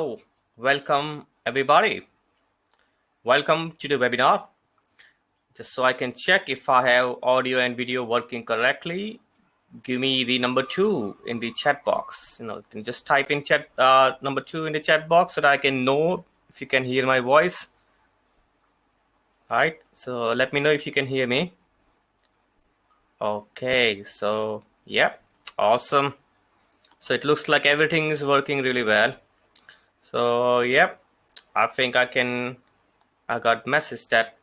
Hello, welcome everybody. Welcome to the webinar. Just so I can check if I have audio and video working correctly, give me the number 2 in the chat box. You can just type in chat number 2 in the chat box so that I can know if you can hear my voice. All right, so let me know if you can hear me. Okay, so yeah, awesome. So it looks like everything is working really well. So yeah, I think I got message that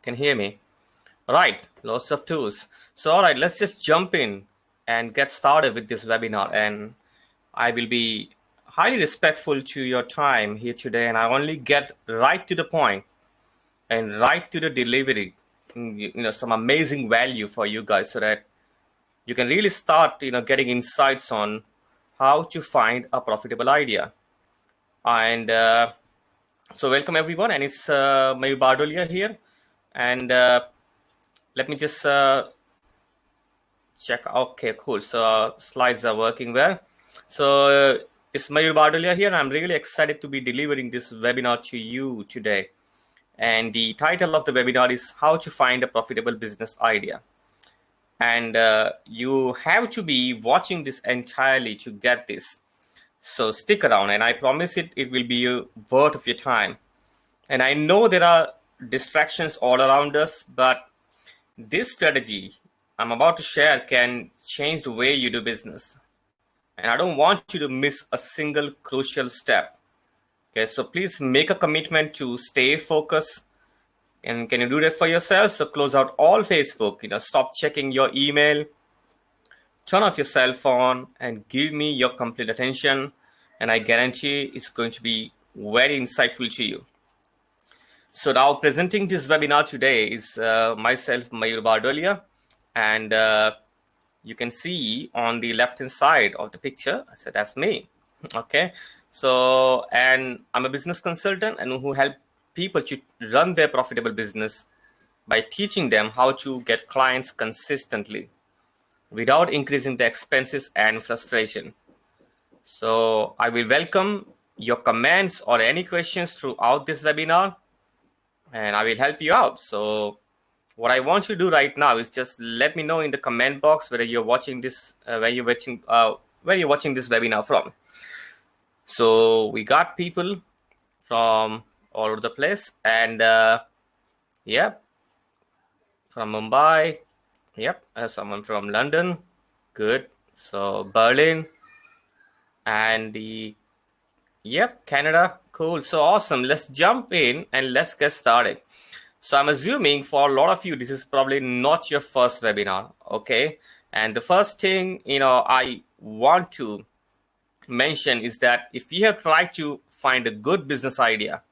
can hear me. All right, lots of tools. So all right, let's just jump in and get started with this webinar. And I will be highly respectful to your time here today, and I only get right to the point and right to the delivery. Some amazing value for you guys, so that you can really start getting insights on how to find a profitable idea. And so welcome everyone, and it's Mayur Bardolia here, and let me just check. Okay, cool. So slides are working well. So it's Mayur Bardolia here, and I'm really excited to be delivering this webinar to you today. And the title of the webinar is How to Find a Profitable Business Idea. And you have to be watching this entirely to get this. So stick around, and I promise it will be worth of your time. And I know there are distractions all around us, but this strategy I'm about to share can change the way you do business. And I don't want you to miss a single crucial step. Okay, so please make a commitment to stay focused. And can you do that for yourself? So close out all Facebook, stop checking your email, turn off your cell phone, and give me your complete attention. And I guarantee it's going to be very insightful to you. So now presenting this webinar today is myself, Mayur Bardolia. And you can see on the left-hand side of the picture, so that's me. Okay. So, and I'm a business consultant and who help people to run their profitable business by teaching them how to get clients consistently without increasing the expenses and frustration. So I will welcome your comments or any questions throughout this webinar, and I will help you out. So what I want you to do right now is just let me know in the comment box whether you're watching this, where you're watching this webinar from. So we got people from all over the place, and yep, from Mumbai, yep, someone from London, good. So Berlin, and Canada, cool. So awesome. Let's jump in and let's get started. So I'm assuming for a lot of you, this is probably not your first webinar, okay? And the first thing, I want to mention is that if you have tried to find a good business idea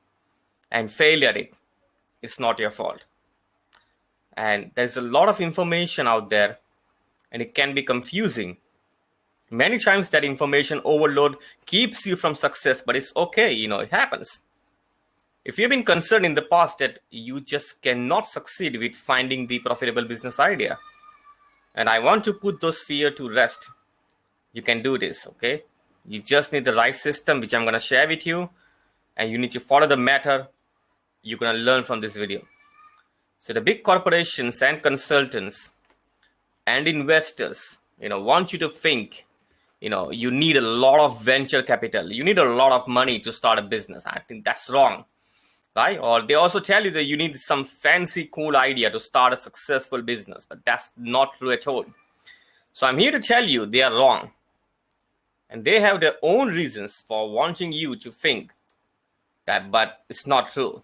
and failed at it, it's not your fault. And there's a lot of information out there, and it can be confusing. Many times that information overload keeps you from success, but it's okay, it happens. If you've been concerned in the past that you just cannot succeed with finding the profitable business idea, and I want to put those fears to rest, you can do this, okay? You just need the right system, which I'm going to share with you, and you need to follow the method you're going to learn from this video. So the big corporations and consultants and investors, want you to think, you need a lot of venture capital. You need a lot of money to start a business. I think that's wrong, right? Or they also tell you that you need some fancy, cool idea to start a successful business, but that's not true at all. So I'm here to tell you they are wrong. And they have their own reasons for wanting you to think that, but it's not true.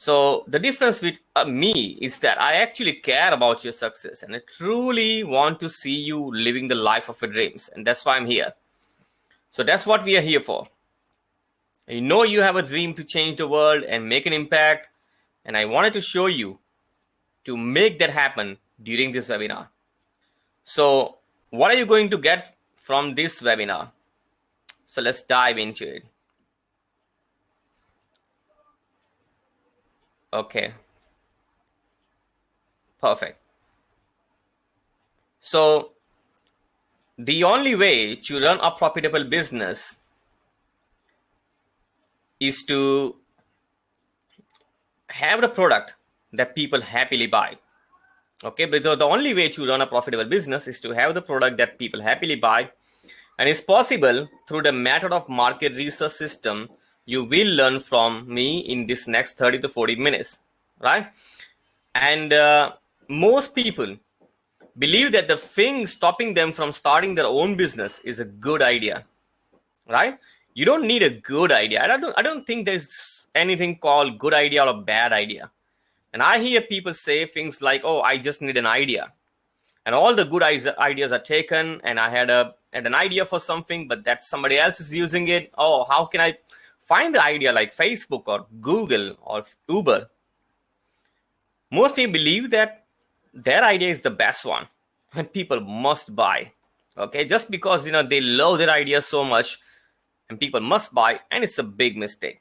So the difference with me is that I actually care about your success, and I truly want to see you living the life of your dreams. And that's why I'm here. So that's what we are here for. You have a dream to change the world and make an impact. And I wanted to show you to make that happen during this webinar. So what are you going to get from this webinar? So let's dive into it. Okay. Perfect. So the only way to run a profitable business is to have the product that people happily buy. Okay, but the only way to run a profitable business is to have the product that people happily buy, and it's possible through the method of market research system you will learn from me in this next 30 to 40 minutes, right? And most people believe that the thing stopping them from starting their own business is a good idea, right? You don't need a good idea. I don't think there's anything called good idea or a bad idea. And I hear people say things like, oh, I just need an idea. And all the good ideas are taken, and I had an idea for something, but that somebody else is using it. Oh, how can I find the idea like Facebook or Google or Uber? Most people believe that their idea is the best one and people must buy. Okay, just because they love their idea so much and people must buy, and it's a big mistake.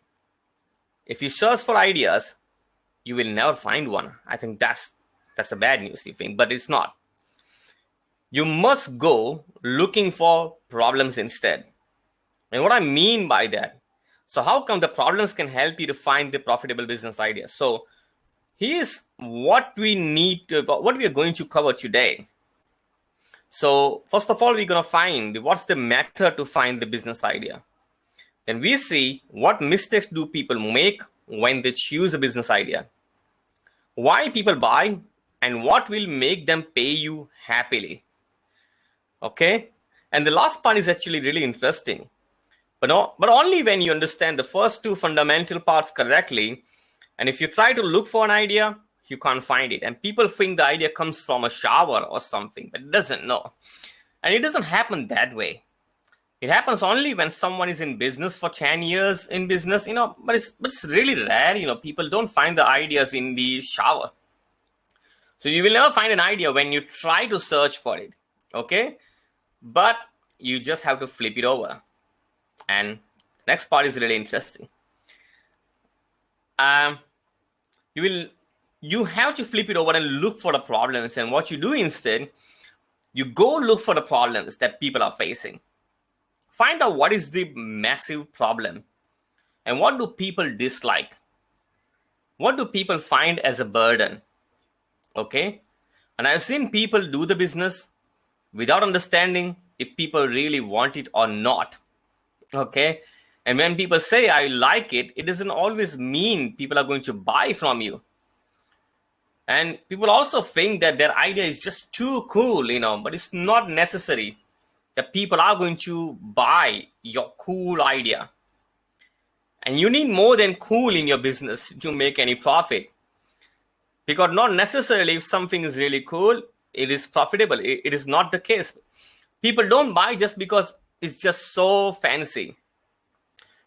If you search for ideas, you will never find one. I think that's the bad news, you think, but it's not. You must go looking for problems instead. And what I mean by that, so how come the problems can help you to find the profitable business idea? So here's what we are going to cover today. So first of all, we're going to find what's the method to find the business idea. Then we see what mistakes do people make when they choose a business idea, why people buy, and what will make them pay you happily. Okay, and the last part is actually really interesting, but only when you understand the first two fundamental parts correctly. And if you try to look for an idea, you can't find it. And people think the idea comes from a shower or something, but it doesn't. No, and it doesn't happen that way. It happens only when someone is in business for 10 years in business, but it's really rare. People don't find the ideas in the shower. So you will never find an idea when you try to search for it. Okay, but you just have to flip it over. And next part is really interesting. You have to flip it over and look for the problems. And what you do instead, you go look for the problems that people are facing. Find out what is the massive problem and what do people dislike. What do people find as a burden? Okay. And I've seen people do the business without understanding if people really want it or not. Okay. And when people say, I like it, it doesn't always mean people are going to buy from you. And people also think that their idea is just too cool, but it's not necessary that people are going to buy your cool idea. And you need more than cool in your business to make any profit. Because not necessarily if something is really cool, it is profitable. It is not the case. People don't buy just because it's just so fancy.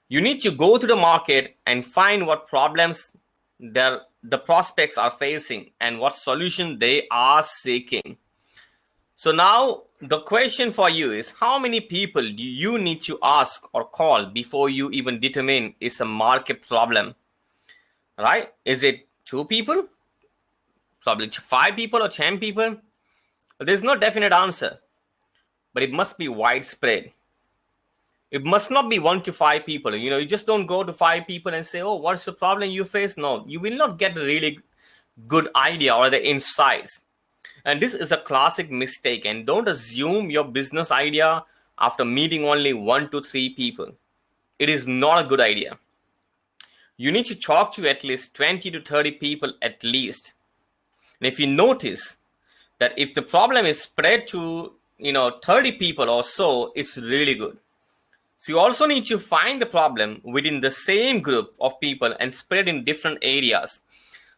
You need to go to the market and find what problems the prospects are facing and what solution they are seeking. So now the question for you is, how many people do you need to ask or call before you even determine it's a market problem? Right? Is it 2 people? Probably 5 people or 10 people? There's no definite answer, but it must be widespread. It must not be 1 to 5 people. You just don't go to 5 people and say, oh, what's the problem you face? No, you will not get a really good idea or the insights. And this is a classic mistake. And don't assume your business idea after meeting only 1 to 3 people. It is not a good idea. You need to talk to at least 20 to 30 people at least. And if you notice that if the problem is spread to 30 people or so, it's really good. So you also need to find the problem within the same group of people and spread in different areas.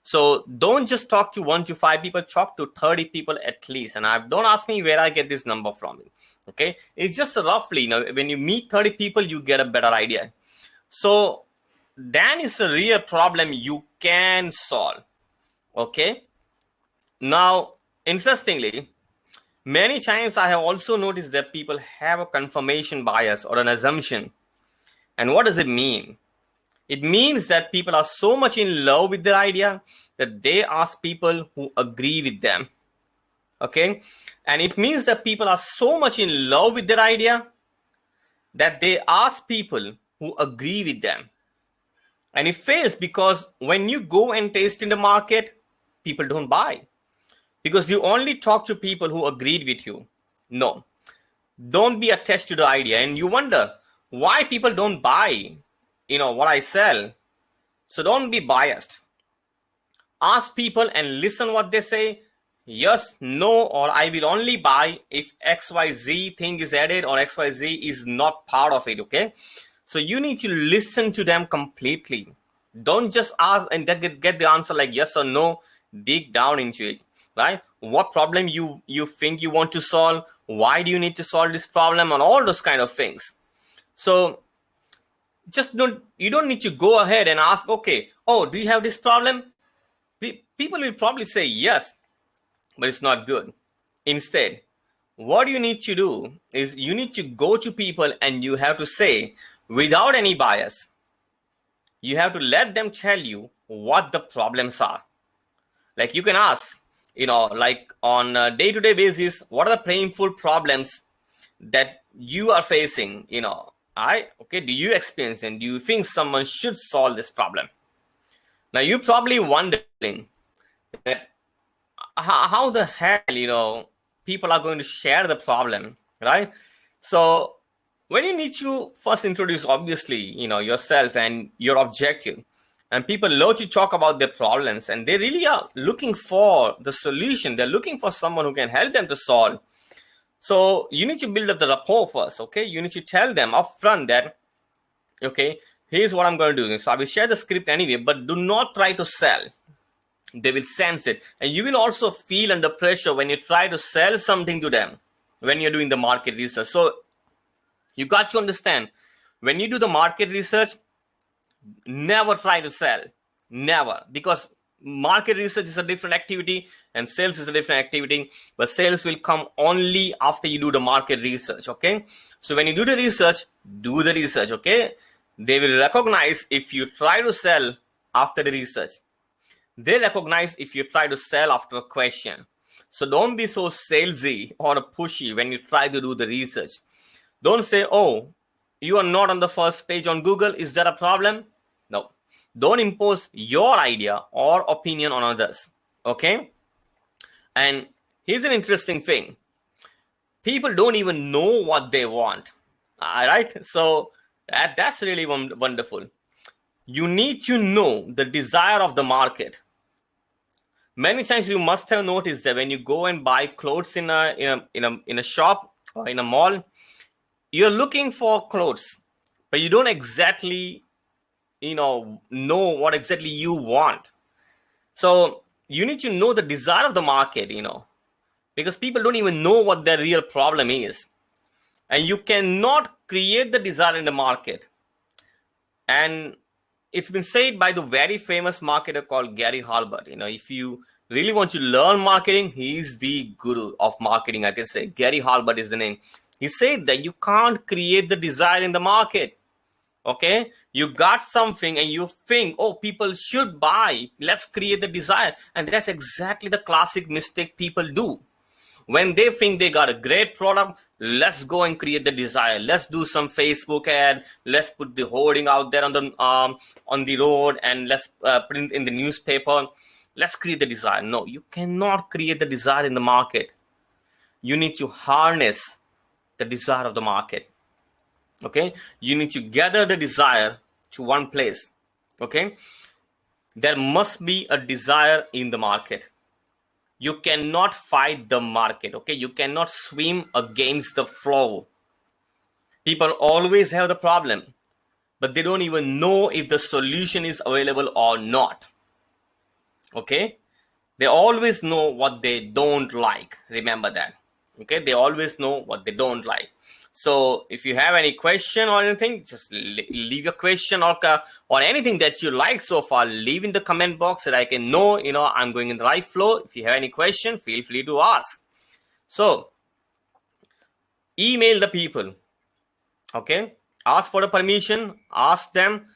So don't just talk to 1 to 5 people, talk to 30 people at least. And don't ask me where I get this number from. Okay, it's just roughly, when you meet 30 people, you get a better idea. So then it's a real problem you can solve. Okay. Now, interestingly, many times I have also noticed that people have a confirmation bias or an assumption. And what does it mean? It means that people are so much in love with their idea that they ask people who agree with them. Okay? And it means that people are so much in love with their idea that they ask people who agree with them. And it fails because when you go and taste in the market, people don't buy because you only talk to people who agreed with you. No, don't be attached to the idea. And you wonder why people don't buy, what I sell. So don't be biased. Ask people and listen what they say. Yes, no, or I will only buy if XYZ thing is added or XYZ is not part of it. Okay. So you need to listen to them completely. Don't just ask and get the answer like yes or no. Dig down into it, right? What problem you think you want to solve? Why do you need to solve this problem? And all those kind of things. So you don't need to go ahead and ask, okay, oh, do you have this problem? People will probably say yes, but it's not good. Instead, what you need to do is you need to go to people and you have to say, without any bias, you have to let them tell you what the problems are. Like you can ask, like on a day-to-day basis, what are the painful problems that you are facing? Do you experience and do you think someone should solve this problem? Now you're probably wondering that how the hell, people are going to share the problem, right? So when you need to first introduce, obviously, yourself and your objective, and people love to talk about their problems and they really are looking for the solution. They're looking for someone who can help them to solve. So you need to build up the rapport first, okay? You need to tell them upfront that, okay, here's what I'm going to do. So I will share the script anyway, but do not try to sell. They will sense it. And you will also feel under pressure when you try to sell something to them when you're doing the market research. So you got to understand, when you do the market research, never try to sell. Never. Because market research is a different activity and sales is a different activity. But sales will come only after you do the market research, okay? So when you do the research, okay? They will recognize if you try to sell after the research. They recognize if you try to sell after a question. So don't be so salesy or pushy when you try to do the research. Don't say, oh, you are not on the first page on Google. Is that a problem? No. Don't impose your idea or opinion on others. Okay? And here's an interesting thing. People don't even know what they want. All right? So that's really wonderful. You need to know the desire of the market. Many times you must have noticed that when you go and buy clothes in a shop or in a mall, you're looking for clothes, but you don't exactly know what exactly you want. So you need to know the desire of the market, because people don't even know what their real problem is. And you cannot create the desire in the market. And it's been said by the very famous marketer called Gary Halbert. If you really want to learn marketing, he's the guru of marketing, I can say. Gary Halbert is the name. He said that you can't create the desire in the market. Okay, you got something and you think, oh, people should buy. Let's create the desire. And that's exactly the classic mistake people do. When they think they got a great product, let's go and create the desire. Let's do some Facebook ad. Let's put the hoarding out there on the road, and let's print in the newspaper. Let's create the desire. No, you cannot create the desire in the market. You need to harness the desire of the market. Okay, you need to gather the desire to one place. Okay, there must be a desire in the market. You cannot fight the market. Okay, you cannot swim against the flow. People always have the problem, but they don't even know if the solution is available or not. Okay, they always know what they don't like. Remember that. Okay, they always know what they don't like. So if you have any question or anything, just leave your question or anything that you like so far, leave in the comment box so that I can know, I'm going in the right flow. If you have any question, feel free to ask. So email the people. Okay, ask for the permission, ask them,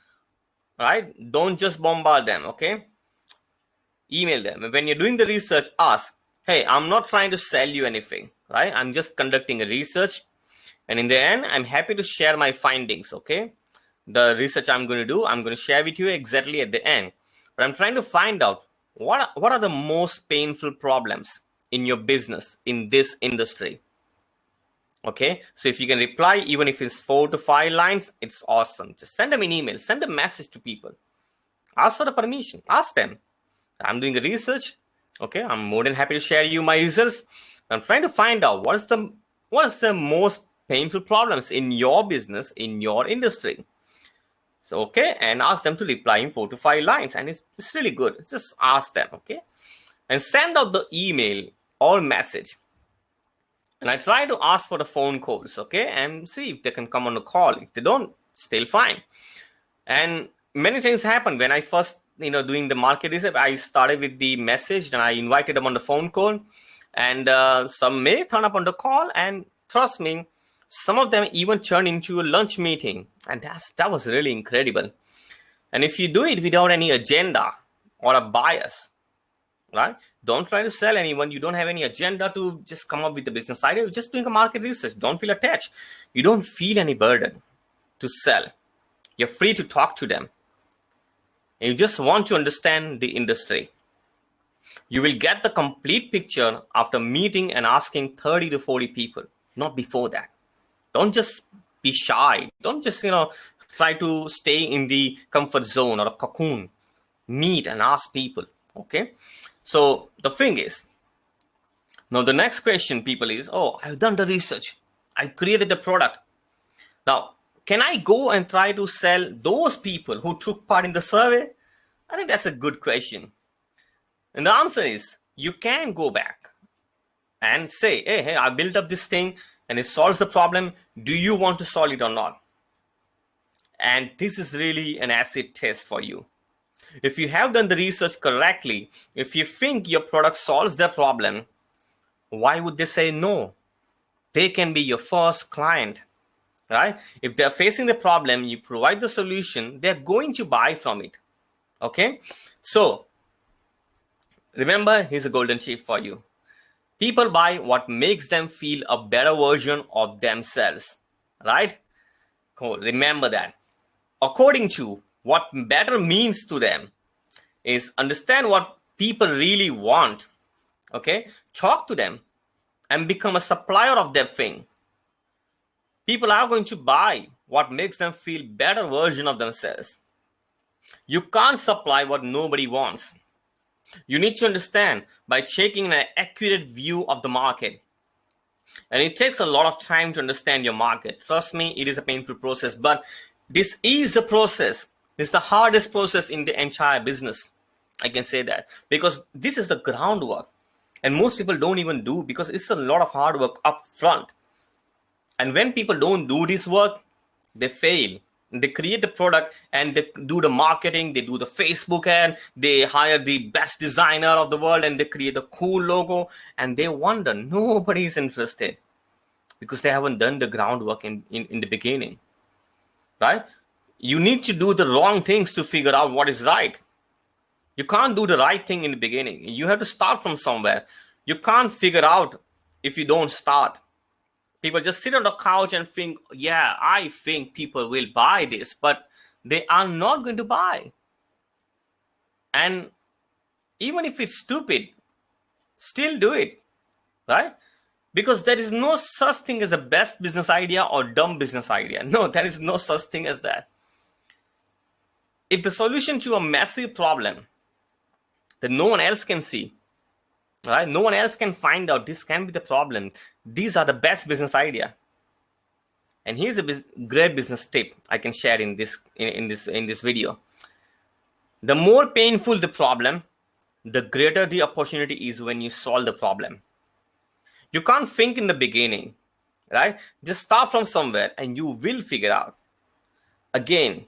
right? Don't just bombard them. Okay, email them. When you're doing the research, ask, hey, I'm not trying to sell you anything, right? I'm just conducting a research. And in the end, I'm happy to share my findings, okay? the research I'm going to do, I'm going to share with you exactly at the end. But I'm trying to find out what are the most painful problems in your business, in this industry. Okay, so if you can reply, even if it's 4 to 5 lines, it's awesome. Just send them an email, send a message to people. Ask for the permission, ask them. I'm doing the research. Okay, I'm more than happy to share you my results. I'm trying to find out what is the most painful problems in your business, in your industry. So, okay, and ask them to reply in 4 to 5 lines. And it's really good. Just ask them, okay? And send out the email or message. And I try to ask for the phone calls, okay? And see if they can come on the call. If they don't, still fine. And many things happen. When I first, doing the market research, I started with the message and I invited them on the phone call. And some may turn up on the call. And trust me, some of them even turned into a lunch meeting. And that was really incredible. And if you do it without any agenda or a bias, right? Don't try to sell anyone. You don't have any agenda to just come up with the business idea. You're just doing a market research. Don't feel attached. You don't feel any burden to sell. You're free to talk to them. And you just want to understand the industry. You will get the complete picture after meeting and asking 30 to 40 people, not before that. Don't just be shy. Don't just, try to stay in the comfort zone or a cocoon. Meet and ask people, okay? So the thing is, now the next question, people, is, I've done the research. I created the product. Now, can I go and try to sell those people who took part in the survey? I think that's a good question. And the answer is, you can go back and say, hey, I built up this thing and it solves the problem. Do you want to solve it or not? And this is really an acid test for you. If you have done the research correctly, if you think your product solves their problem, why would they say no? They can be your first client, right? If they're facing the problem, you provide the solution, they're going to buy from it. Okay? So, remember, here's a golden tip for you. People buy what makes them feel a better version of themselves, right? Cool. Remember that. According to what better means to them is understand what people really want, okay? Talk to them and become a supplier of their thing. People are going to buy what makes them feel better version of themselves. You can't supply what nobody wants. You need to understand by taking an accurate view of the market. And it takes a lot of time to understand your market. Trust me, it is a painful process, but this is the process. It's the hardest process in the entire business. I can say that because this is the groundwork and most people don't even do because it's a lot of hard work up front. And when people don't do this work, they fail. They create the product and they do the marketing, they do the Facebook ad, they hire the best designer of the world and they create a cool logo and they wonder, nobody's interested because they haven't done the groundwork in the beginning, right? You need to do the wrong things to figure out what is right. You can't do the right thing in the beginning. You have to start from somewhere. You can't figure out if you don't start. People just sit on the couch and think, yeah, I think people will buy this, but they are not going to buy. And even if it's stupid, still do it, right? Because there is no such thing as a best business idea or dumb business idea. No, there is no such thing as that. If the solution to a massive problem that no one else can see, right? No one else can find out this can be the problem. These are the best business idea. And here's a great business tip I can share in this video. The more painful the problem, the greater the opportunity is when you solve the problem. You can't think in the beginning, right? Just start from somewhere and you will figure out. Again,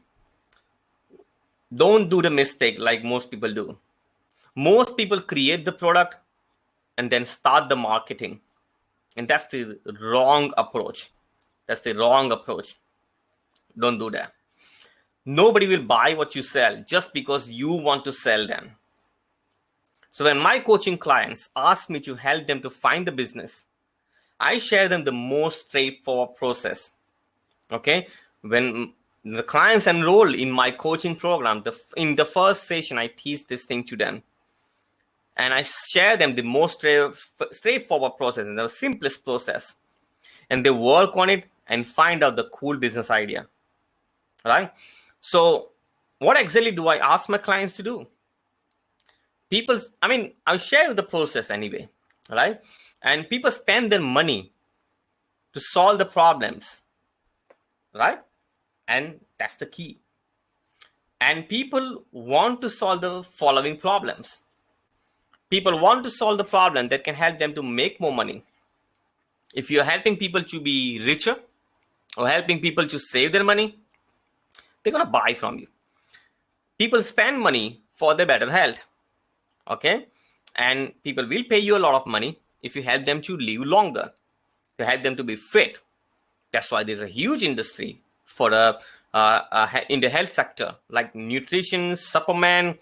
don't do the mistake like most people do. Most people create the product and then start the marketing. And that's the wrong approach. That's the wrong approach. Don't do that. Nobody will buy what you sell just because you want to sell them. So when my coaching clients ask me to help them to find the business, I share them the most straightforward process. Okay? When the clients enroll in my coaching program, in the first session, I teach this thing to them. And I share them the most straightforward process and the simplest process. And they work on it and find out the cool business idea. Right? So what exactly do I ask my clients to do? I'll share the process anyway. Right? And people spend their money to solve the problems. Right? And that's the key. And people want to solve the following problems. People want to solve the problem that can help them to make more money. If you're helping people to be richer or helping people to save their money, they're going to buy from you. People spend money for their better health. Okay? And people will pay you a lot of money if you help them to live longer. You help them to be fit. That's why there's a huge industry for in the health sector, like nutrition, supplement,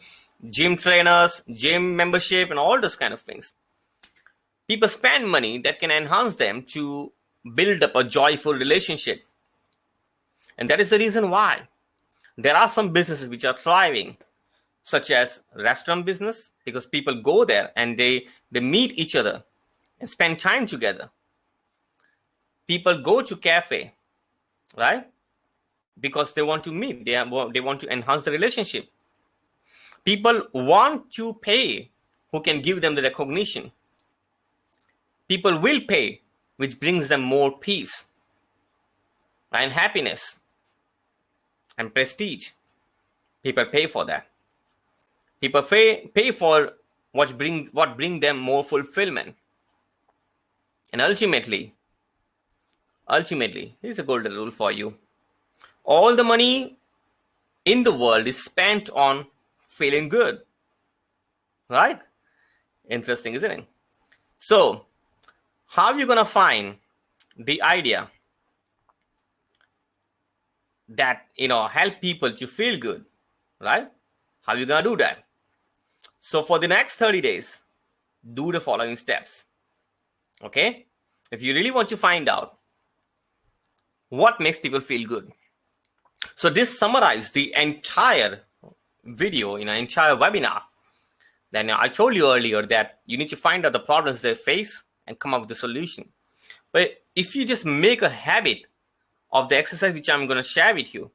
gym trainers, gym membership, and all those kind of things. People spend money that can enhance them to build up a joyful relationship. And that is the reason why there are some businesses which are thriving, such as restaurant business, because people go there and they meet each other and spend time together. People go to cafe, right? Because they want to meet, they want to enhance the relationship. People want to pay who can give them the recognition. People will pay, which brings them more peace and happiness and prestige. People pay for that. People pay for what bring them more fulfillment. And ultimately, here's a golden rule for you. All the money in the world is spent on feeling good. Right? Interesting, isn't it? So, how are you going to find the idea that, help people to feel good? Right? How are you going to do that? So, for the next 30 days, do the following steps. Okay? If you really want to find out what makes people feel good. So this summarizes the entire video, entire webinar. Then I told you earlier that you need to find out the problems they face and come up with a solution. But if you just make a habit of the exercise which I'm going to share with you,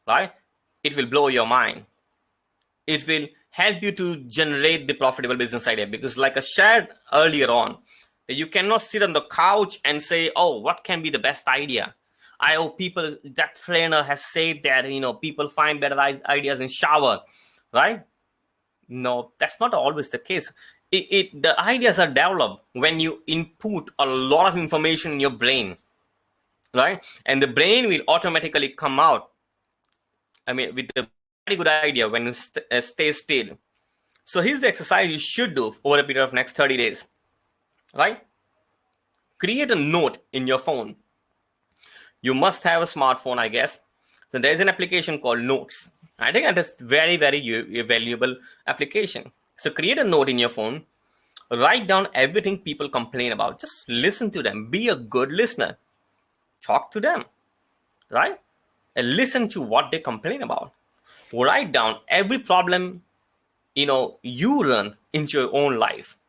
right, it will blow your mind. It will help you to generate the profitable business idea, because like I shared earlier on, that you cannot sit on the couch and say, oh, what can be the best idea? That trainer has said that, people find better ideas in shower, right? No, that's not always the case. The ideas are developed when you input a lot of information in your brain, right? And the brain will automatically come out, with a very good idea when you stay still. So here's the exercise you should do over a period of next 30 days, right? Create a note in your phone. You must have a smartphone, I guess. So there's an application called Notes. I think that's very, very valuable application. So create a note in your phone. Write down everything people complain about. Just listen to them. Be a good listener. Talk to them, right? And listen to what they complain about. Write down every problem, you run into your own life.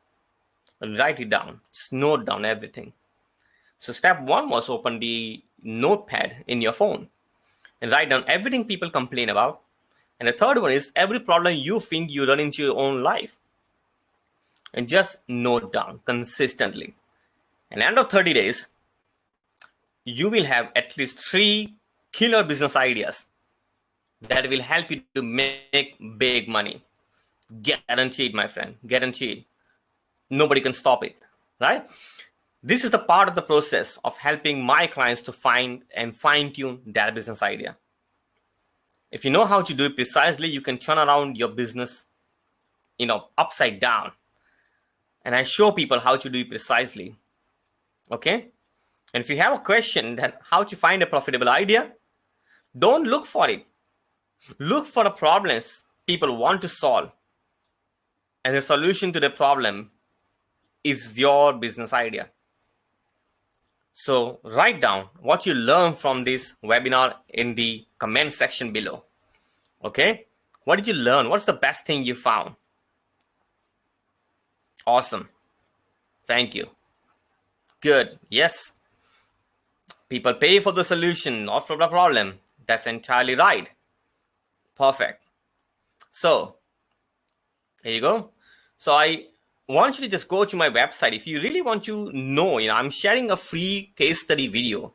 Write it down. Just note down everything. So step 1 was open the notepad in your phone and write down everything people complain about. And the third one is every problem you think you run into your own life. And just note down consistently. And end of 30 days, you will have at least 3 killer business ideas that will help you to make big money. Guaranteed, my friend. Guaranteed. Nobody can stop it, right? This is the part of the process of helping my clients to find and fine-tune their business idea. If you know how to do it precisely, you can turn around your business, upside down. And I show people how to do it precisely. Okay? And if you have a question that how to find a profitable idea, don't look for it. Look for the problems people want to solve. And the solution to the problem is your business idea. So write down what you learned from this webinar in the comment section below. Okay, what did you learn? What's the best thing you found? Awesome. Thank you. Good. Yes. People pay for the solution, not for the problem. That's entirely right. Perfect. So here you go. So I want you to just go to my website. If you really want to know, I'm sharing a free case study video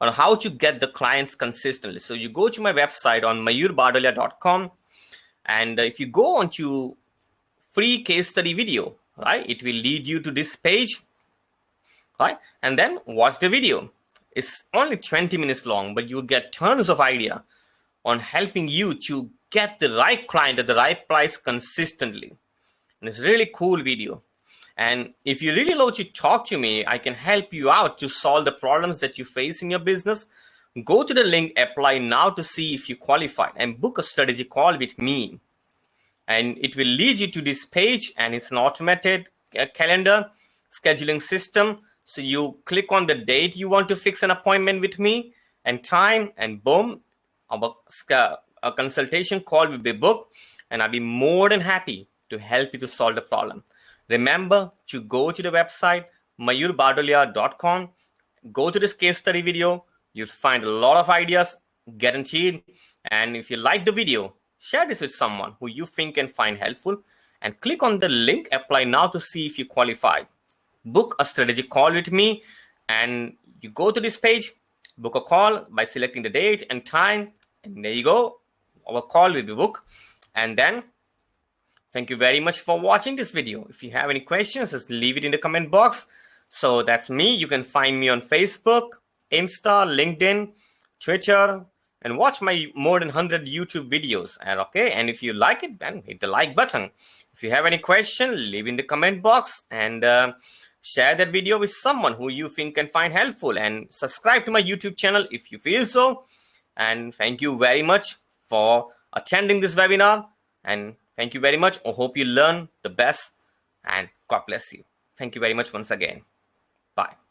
on how to get the clients consistently. So you go to my website on mayurbardolia.com, and if you go on to free case study video, right, it will lead you to this page, right? And then watch the video. It's only 20 minutes long, but you'll get tons of idea on helping you to get the right client at the right price consistently. And it's a really cool video. And if you really love to talk to me, I can help you out to solve the problems that you face in your business. Go to the link, apply now to see if you qualify, and book a strategy call with me. And it will lead you to this page, and it's an automated calendar scheduling system. So you click on the date you want to fix an appointment with me and time, and boom, a consultation call will be booked, and I'll be more than happy to help you to solve the problem. Remember to go to the website, mayurbardolia.com, go to this case study video. You'll find a lot of ideas, guaranteed. And if you like the video, share this with someone who you think can find helpful, and click on the link, apply now to see if you qualify. Book a strategy call with me, and you go to this page, book a call by selecting the date and time, and there you go. Our call will be booked. And then thank you very much for watching this video. If you have any questions, just leave it in the comment box. So that's me. You can find me on Facebook, Insta, LinkedIn, Twitter, and watch my more than 100 YouTube videos. And if you like it, then hit the like button. If you have any question, leave in the comment box, and share that video with someone who you think can find helpful, and subscribe to my YouTube channel if you feel so. And thank you very much for attending this webinar. And thank you very much. I hope you learn the best, and God bless you. Thank you very much once again. Bye.